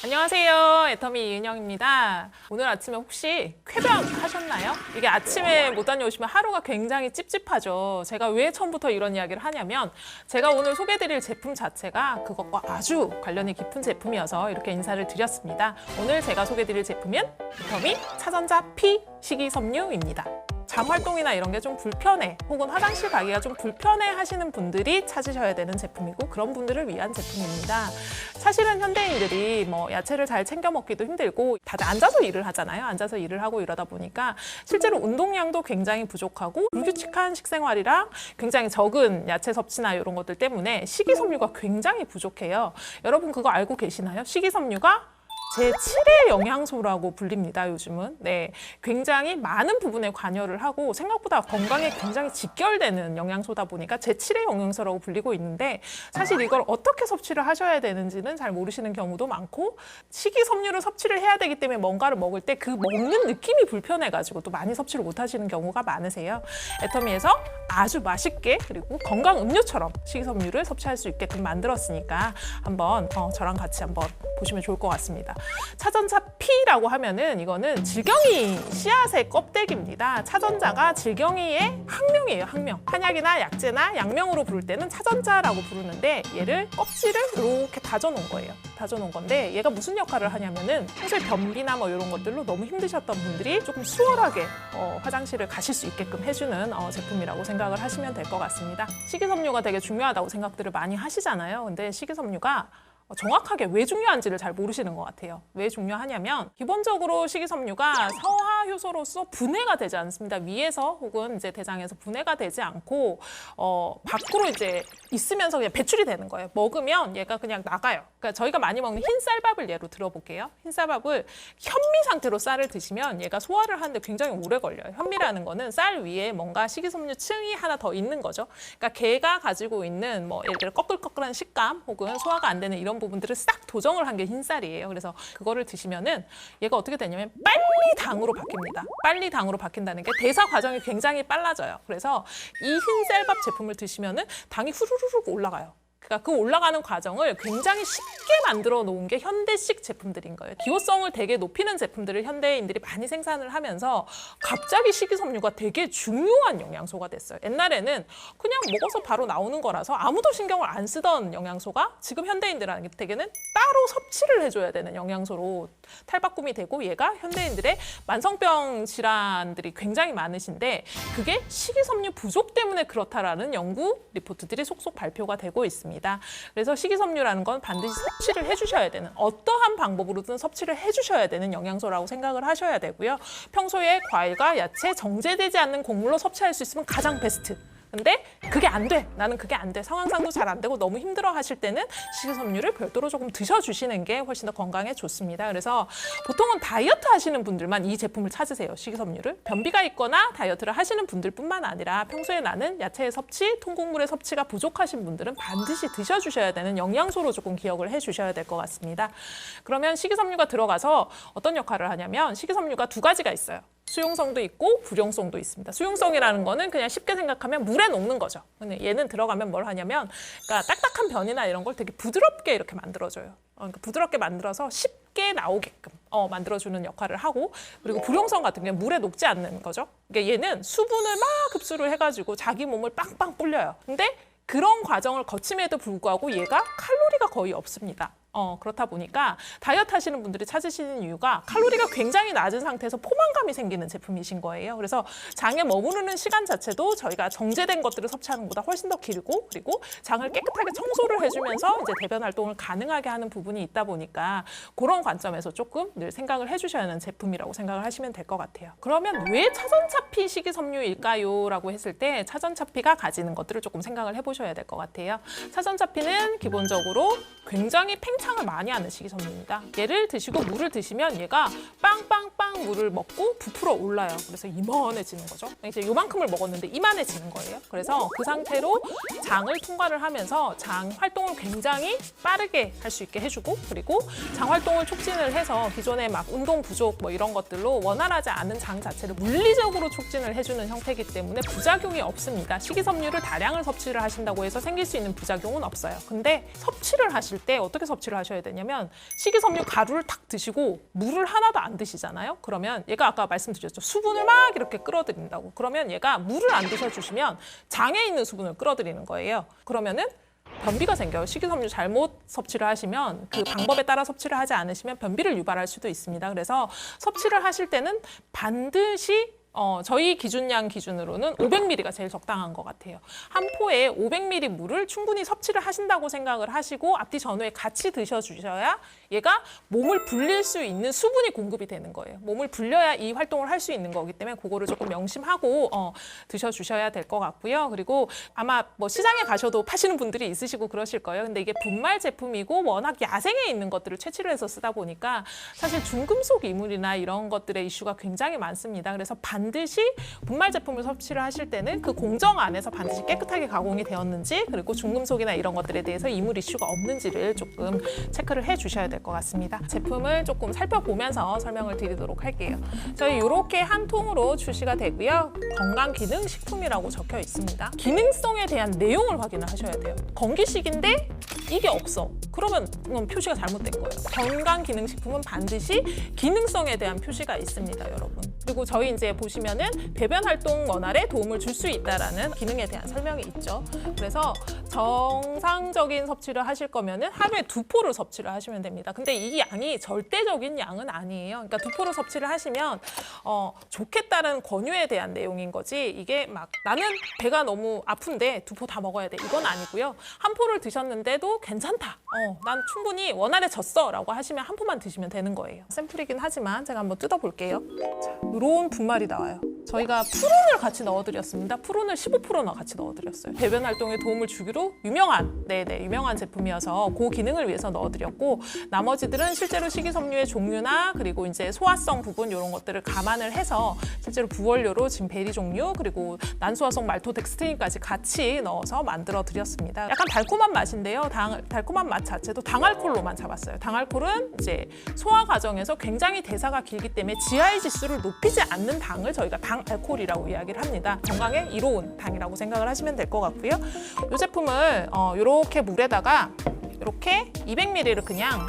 안녕하세요. 애터미 이은영입니다. 오늘 아침에 혹시 쾌변 하셨나요? 이게 아침에 못 다녀오시면 하루가 굉장히 찝찝하죠. 제가 왜 처음부터 이런 이야기를 하냐면 제가 오늘 소개해드릴 제품 자체가 그것과 아주 관련이 깊은 제품이어서 이렇게 인사를 드렸습니다. 오늘 제가 소개해드릴 제품은 애터미 차전자 P 식이섬유입니다. 잠 활동이나 이런 게 좀 불편해 혹은 화장실 가기가 좀 불편해 하시는 분들이 찾으셔야 되는 제품이고 그런 분들을 위한 제품입니다. 사실은 현대인들이 야채를 잘 챙겨 먹기도 힘들고 다들 앉아서 일을 하잖아요. 앉아서 일을 하고 이러다 보니까 실제로 운동량도 굉장히 부족하고 불규칙한 식생활이랑 굉장히 적은 야채 섭취나 이런 것들 때문에 식이섬유가 굉장히 부족해요. 여러분 그거 알고 계시나요? 식이섬유가 제7의 영양소라고 불립니다, 요즘은. 네, 굉장히 많은 부분에 관여를 하고 생각보다 건강에 굉장히 직결되는 영양소다 보니까 제7의 영양소라고 불리고 있는데 사실 이걸 어떻게 섭취를 하셔야 되는지는 잘 모르시는 경우도 많고 식이섬유를 섭취를 해야 되기 때문에 뭔가를 먹을 때 그 먹는 느낌이 불편해가지고 또 많이 섭취를 못 하시는 경우가 많으세요. 애터미에서 아주 맛있게 그리고 건강 음료처럼 식이섬유를 섭취할 수 있게끔 만들었으니까 한번 저랑 같이 한번 보시면 좋을 것 같습니다. 차전자 P라고 하면은 이거는 질경이 씨앗의 껍데기입니다. 차전자가 질경이의 학명이에요, 학명. 한약이나 약재나 약명으로 부를 때는 차전자라고 부르는데 얘를 껍질을 이렇게 다져놓은 거예요. 다져놓은 건데 얘가 무슨 역할을 하냐면은 평소에 변비나 이런 것들로 너무 힘드셨던 분들이 조금 수월하게 화장실을 가실 수 있게끔 해주는 제품이라고 생각을 하시면 될 것 같습니다. 식이섬유가 되게 중요하다고 생각들을 많이 하시잖아요. 근데 식이섬유가 정확하게 왜 중요한지를 잘 모르시는 것 같아요. 왜 중요하냐면 기본적으로 식이섬유가 서화 효소로서 분해가 되지 않습니다. 위에서 혹은 이제 대장에서 분해가 되지 않고 밖으로 이제 있으면서 그냥 배출이 되는 거예요. 먹으면 얘가 그냥 나가요. 그러니까 저희가 많이 먹는 흰 쌀밥을 예로 들어볼게요. 흰 쌀밥을 현미 상태로 쌀을 드시면 얘가 소화를 하는데 굉장히 오래 걸려요. 현미라는 거는 쌀 위에 뭔가 식이섬유 층이 하나 더 있는 거죠. 그러니까 걔가 가지고 있는 예를 들어 꺼끌꺼끌한 식감 혹은 소화가 안 되는 이런 부분들을 싹 도정을 한 게 흰쌀이에요. 그래서 그거를 드시면은 얘가 어떻게 되냐면 빨리 당으로 바뀝니다. 빨리 당으로 바뀐다는 게 대사 과정이 굉장히 빨라져요. 그래서 이 흰쌀밥 제품을 드시면은 당이 후루룩 올라가요. 그러니까 그 올라가는 과정을 굉장히 쉽게 만들어 놓은 게 현대식 제품들인 거예요. 기호성을 되게 높이는 제품들을 현대인들이 많이 생산을 하면서 갑자기 식이섬유가 되게 중요한 영양소가 됐어요. 옛날에는 그냥 먹어서 바로 나오는 거라서 아무도 신경을 안 쓰던 영양소가 지금 현대인들한테는 따로 섭취를 해줘야 되는 영양소로 탈바꿈이 되고 얘가 현대인들의 만성병 질환들이 굉장히 많으신데 그게 식이섬유 부족 때문에 그렇다라는 연구 리포트들이 속속 발표가 되고 있습니다. 그래서 식이섬유라는 건 반드시 섭취를 해주셔야 되는 어떠한 방법으로든 섭취를 해주셔야 되는 영양소라고 생각을 하셔야 되고요. 평소에 과일과 야채, 정제되지 않는 곡물로 섭취할 수 있으면 가장 베스트. 근데 그게 안 돼. 나는 그게 안 돼. 상황상도 잘 안 되고 너무 힘들어 하실 때는 식이섬유를 별도로 조금 드셔주시는 게 훨씬 더 건강에 좋습니다. 그래서 보통은 다이어트 하시는 분들만 이 제품을 찾으세요. 식이섬유를. 변비가 있거나 다이어트를 하시는 분들뿐만 아니라 평소에 나는 야채의 섭취, 통곡물의 섭취가 부족하신 분들은 반드시 드셔주셔야 되는 영양소로 조금 기억을 해주셔야 될 것 같습니다. 그러면 식이섬유가 들어가서 어떤 역할을 하냐면 식이섬유가 두 가지가 있어요. 수용성도 있고 불용성도 있습니다. 수용성이라는 거는 그냥 쉽게 생각하면 물에 녹는 거죠. 근데 얘는 들어가면 뭘 하냐면 그러니까 딱딱한 변이나 이런 걸 되게 부드럽게 이렇게 만들어줘요. 그러니까 부드럽게 만들어서 쉽게 나오게끔 만들어주는 역할을 하고 그리고 불용성 같은 게 물에 녹지 않는 거죠. 그러니까 얘는 수분을 막 흡수를 해가지고 자기 몸을 빵빵 불려요. 근데 그런 과정을 거침에도 불구하고 얘가 칼로리가 거의 없습니다. 그렇다 보니까 다이어트 하시는 분들이 찾으시는 이유가 칼로리가 굉장히 낮은 상태에서 포만감이 생기는 제품이신 거예요. 그래서 장에 머무르는 시간 자체도 저희가 정제된 것들을 섭취하는 것보다 훨씬 더 길고 그리고 장을 깨끗하게 청소를 해주면서 이제 대변 활동을 가능하게 하는 부분이 있다 보니까 그런 관점에서 조금 늘 생각을 해주셔야 하는 제품이라고 생각을 하시면 될 것 같아요. 그러면 왜 차전자 P 식이섬유일까요? 라고 했을 때 차전자 P가 가지는 것들을 조금 생각을 해보셔야 될 것 같아요. 차전자 P는 기본적으로 굉장히 팽창을 많이 하는 식이섬유입니다. 얘를 드시고 물을 드시면 얘가 빵빵빵 물을 먹고 부풀어 올라요. 그래서 이만해지는 거죠. 이제 요만큼을 먹었는데 이만해지는 거예요. 그래서 그 상태로 장을 통과를 하면서 장 활동을 굉장히 빠르게 할 수 있게 해주고 그리고 장 활동을 촉진을 해서 기존에 막 운동 부족 이런 것들로 원활하지 않은 장 자체를 물리적으로 촉진을 해주는 형태이기 때문에 부작용이 없습니다. 식이섬유를 다량을 섭취를 하신다고 해서 생길 수 있는 부작용은 없어요. 근데 섭취를 하실 때 어떻게 섭취를 섭취를 하셔야 되냐면 식이섬유 가루를 탁 드시고 물을 하나도 안 드시잖아요. 그러면 얘가 아까 말씀드렸죠. 수분을 막 이렇게 끌어들인다고. 그러면 얘가 물을 안 드셔주시면 장에 있는 수분을 끌어들이는 거예요. 그러면은 변비가 생겨요. 식이섬유 잘못 섭취를 하시면 그 방법에 따라 섭취를 하지 않으시면 변비를 유발할 수도 있습니다. 그래서 섭취를 하실 때는 반드시 저희 기준량 기준으로는 500ml가 제일 적당한 것 같아요. 한 포에 500ml 물을 충분히 섭취를 하신다고 생각을 하시고 앞뒤 전후에 같이 드셔주셔야 얘가 몸을 불릴 수 있는 수분이 공급이 되는 거예요. 몸을 불려야 이 활동을 할 수 있는 거기 때문에 그거를 조금 명심하고 드셔주셔야 될 것 같고요. 그리고 아마 뭐 시장에 가셔도 파시는 분들이 있으시고 그러실 거예요. 근데 이게 분말 제품이고 워낙 야생에 있는 것들을 채취를 해서 쓰다 보니까 사실 중금속 이물이나 이런 것들의 이슈가 굉장히 많습니다. 그래서 반드시 분말 제품을 섭취를 하실 때는 그 공정 안에서 반드시 깨끗하게 가공이 되었는지 그리고 중금속이나 이런 것들에 대해서 이물 이슈가 없는지를 조금 체크를 해주셔야 될 것 같습니다. 제품을 조금 살펴보면서 설명을 드리도록 할게요. 저희 이렇게 한 통으로 출시가 되고요. 건강기능식품이라고 적혀 있습니다. 기능성에 대한 내용을 확인을 하셔야 돼요. 건기식인데 이게 없어. 그러면 그건 표시가 잘못된 거예요. 건강기능식품은 반드시 기능성에 대한 표시가 있습니다, 여러분. 그리고 저희 이제 보시면은 배변 활동 원활에 도움을 줄 수 있다라는 기능에 대한 설명이 있죠. 그래서 정상적인 섭취를 하실 거면은 하루에 2포를 섭취를 하시면 됩니다. 근데 이 양이 절대적인 양은 아니에요. 그러니까 2포를 섭취를 하시면 좋겠다는 권유에 대한 내용인 거지 이게 막 나는 배가 너무 아픈데 2포 다 먹어야 돼. 이건 아니고요. 한 포를 드셨는데도 괜찮다. 난 충분히 원활해졌어 라고 하시면 한 포만 드시면 되는 거예요. 샘플이긴 하지만 제가 한번 뜯어볼게요. 자, 이런 분말이 나와요. 저희가 푸른을 같이 넣어드렸습니다. 푸른을 15%나 같이 넣어드렸어요. 배변 활동에 도움을 주기로 유명한 제품이어서 그 기능을 위해서 넣어드렸고 나머지들은 실제로 식이섬유의 종류나 그리고 이제 소화성 부분 이런 것들을 감안을 해서 실제로 부원료로 지금 베리 종류 그리고 난소화성 말토덱스트린까지 같이 넣어서 만들어 드렸습니다. 약간 달콤한 맛인데요. 달콤한 맛 자체도 당알콜로만 잡았어요. 당알콜은 이제 소화 과정에서 굉장히 대사가 길기 때문에 GI 지수를 높이지 않는 당을 저희가 당알콜이라고 이야기를 합니다. 건강에 이로운 당이라고 생각을 하시면 될 것 같고요. 이 제품을 이렇게 물에다가 이렇게 200ml를 그냥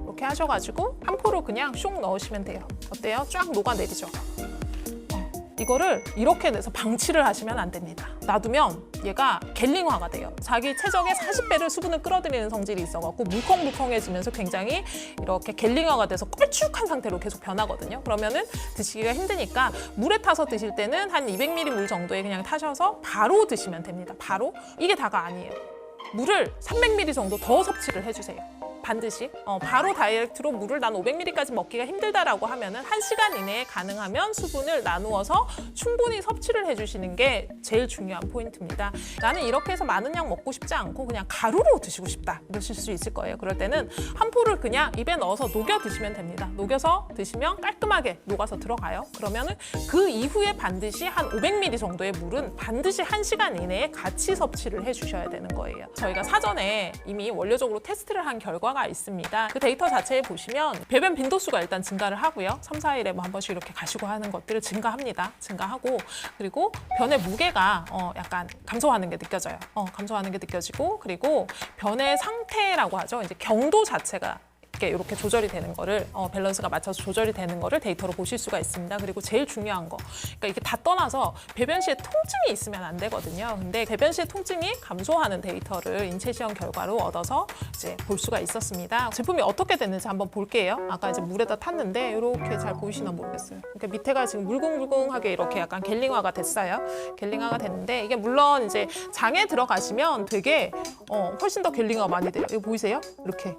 이렇게 하셔가지고 한 포로 그냥 쇽 넣으시면 돼요. 어때요? 쫙 녹아내리죠? 이거를 이렇게 내서 방치를 하시면 안 됩니다. 놔두면 얘가 겔링화가 돼요. 자기 체적의 40배를 수분을 끌어들이는 성질이 있어갖고 물컹물컹해지면서 굉장히 이렇게 겔링화가 돼서 걸쭉한 상태로 계속 변하거든요. 그러면은 드시기가 힘드니까 물에 타서 드실 때는 한 200ml 물 정도에 그냥 타셔서 바로 드시면 됩니다. 바로. 이게 다가 아니에요. 물을 300ml 정도 더 섭취를 해주세요. 반드시 바로 다이렉트로 물을 난 500ml까지 먹기가 힘들다라고 하면은 1시간 이내에 가능하면 수분을 나누어서 충분히 섭취를 해주시는 게 제일 중요한 포인트입니다. 나는 이렇게 해서 많은 양 먹고 싶지 않고 그냥 가루로 드시고 싶다 이러실 수 있을 거예요. 그럴 때는 한 포를 그냥 입에 넣어서 녹여 드시면 됩니다. 녹여서 드시면 깔끔하게 녹아서 들어가요. 그러면은 그 이후에 반드시 한 500ml 정도의 물은 반드시 1시간 이내에 같이 섭취를 해주셔야 되는 거예요. 저희가 사전에 이미 원료적으로 테스트를 한 결과가 있습니다. 그 데이터 자체에 보시면 배변 빈도수가 일단 증가를 하고요. 3, 4일에 뭐 한 번씩 이렇게 가시고 하는 것들을 증가합니다. 증가하고 그리고 변의 무게가 약간 감소하는 게 느껴져요. 감소하는 게 느껴지고 그리고 변의 상태라고 하죠. 이제 경도 자체가 이렇게 조절이 되는 거를 밸런스가 맞춰서 조절이 되는 거를 데이터로 보실 수가 있습니다. 그리고 제일 중요한 거, 그러니까 이게 다 떠나서 배변 시에 통증이 있으면 안 되거든요. 근데 배변 시에 통증이 감소하는 데이터를 인체 시험 결과로 얻어서 이제 볼 수가 있었습니다. 제품이 어떻게 됐는지 한번 볼게요. 아까 이제 물에다 탔는데 이렇게 잘 보이시나 모르겠어요. 그러니까 밑에가 지금 물컹물컹하게 이렇게 약간 겔링화가 됐어요. 겔링화가 됐는데 이게 물론 이제 장에 들어가시면 되게 훨씬 더 겔링화가 많이 돼요. 이거 보이세요? 이렇게.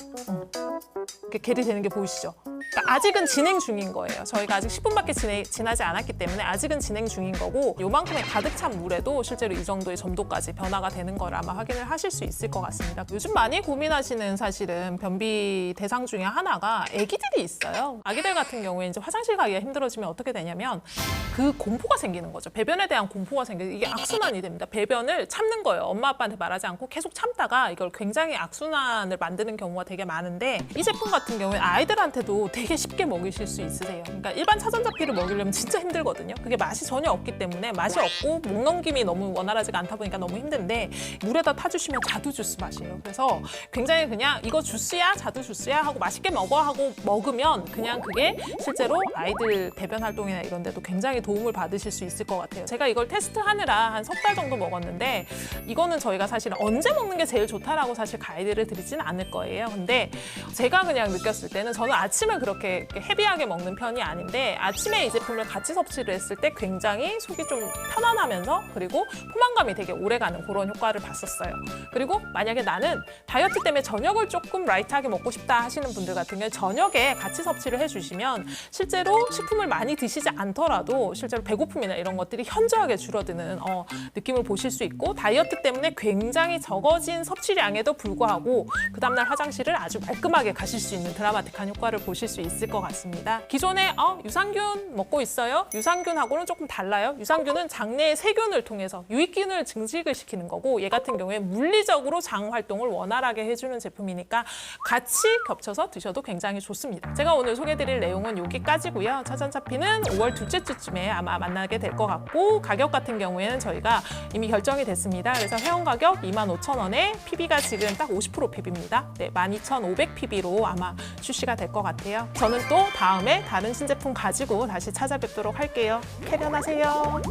이렇게 겔이 되는 게 보이시죠? 그러니까 아직은 진행 중인 거예요. 저희가 아직 10분밖에 지나지 않았기 때문에 아직은 진행 중인 거고 요만큼의 가득 찬 물에도 실제로 이 정도의 점도까지 변화가 되는 걸 아마 확인을 하실 수 있을 것 같습니다. 요즘 많이 고민하시는 사실은 변비 대상 중에 하나가 아기들이 있어요. 아기들 같은 경우에 이제 화장실 가기가 힘들어지면 어떻게 되냐면 그 공포가 생기는 거죠. 배변에 대한 공포가 생겨서 이게 악순환이 됩니다. 배변을 참는 거예요. 엄마 아빠한테 말하지 않고 계속 참다가 이걸 굉장히 악순환을 만드는 경우가 되게 많은데 이 제품 같은 경우에 아이들한테도 되게 쉽게 먹이실 수 있으세요. 그러니까 일반 차전자피를 먹이려면 진짜 힘들거든요. 그게 맛이 전혀 없기 때문에 맛이 없고 목 넘김이 너무 원활하지가 않다 보니까 너무 힘든데 물에다 타주시면 자두 주스 맛이에요. 그래서 굉장히 그냥 이거 주스야? 자두 주스야? 하고 맛있게 먹어 하고 먹으면 그냥 그게 실제로 아이들 배변 활동이나 이런 데도 굉장히 도움을 받으실 수 있을 것 같아요. 제가 이걸 테스트하느라 한 3달 정도 먹었는데 이거는 저희가 사실 언제 먹는 게 제일 좋다라고 사실 가이드를 드리지는 않을 거예요. 근데 제가 그냥 느꼈을 때는 저는 아침을 그렇게 헤비하게 먹는 편이 아닌데 아침에 이 제품을 같이 섭취를 했을 때 굉장히 속이 좀 편안하면서 그리고 포만감이 되게 오래가는 그런 효과를 봤었어요. 그리고 만약에 나는 다이어트 때문에 저녁을 조금 라이트하게 먹고 싶다 하시는 분들 같은 경우에 저녁에 같이 섭취를 해주시면 실제로 식품을 많이 드시지 않더라도 실제로 배고픔이나 이런 것들이 현저하게 줄어드는 느낌을 보실 수 있고 다이어트 때문에 굉장히 적어진 섭취량에도 불구하고 그 다음날 화장실을 아주 말끔하게 가실 수 있는 드라마틱한 효과를 보실 수 있을 것 같습니다. 기존에 유산균 먹고 있어요? 유산균하고는 조금 달라요. 유산균은 장내의 세균을 통해서 유익균을 증식을 시키는 거고 얘 같은 경우에 물리적으로 장 활동을 원활하게 해주는 제품이니까 같이 겹쳐서 드셔도 굉장히 좋습니다. 제가 오늘 소개해드릴 내용은 여기까지고요. 차전자피는 5월 둘째 주쯤에 아마 만나게 될 것 같고 가격 같은 경우에는 저희가 이미 결정이 됐습니다. 그래서 회원 가격 25,000원에 PB가 지금 딱 50% PB입니다. 네, 12,500PB로 아마 출시가 될 것 같아요. 저는 또 다음에 다른 신제품 가지고 다시 찾아뵙도록 할게요. 캐련하세요.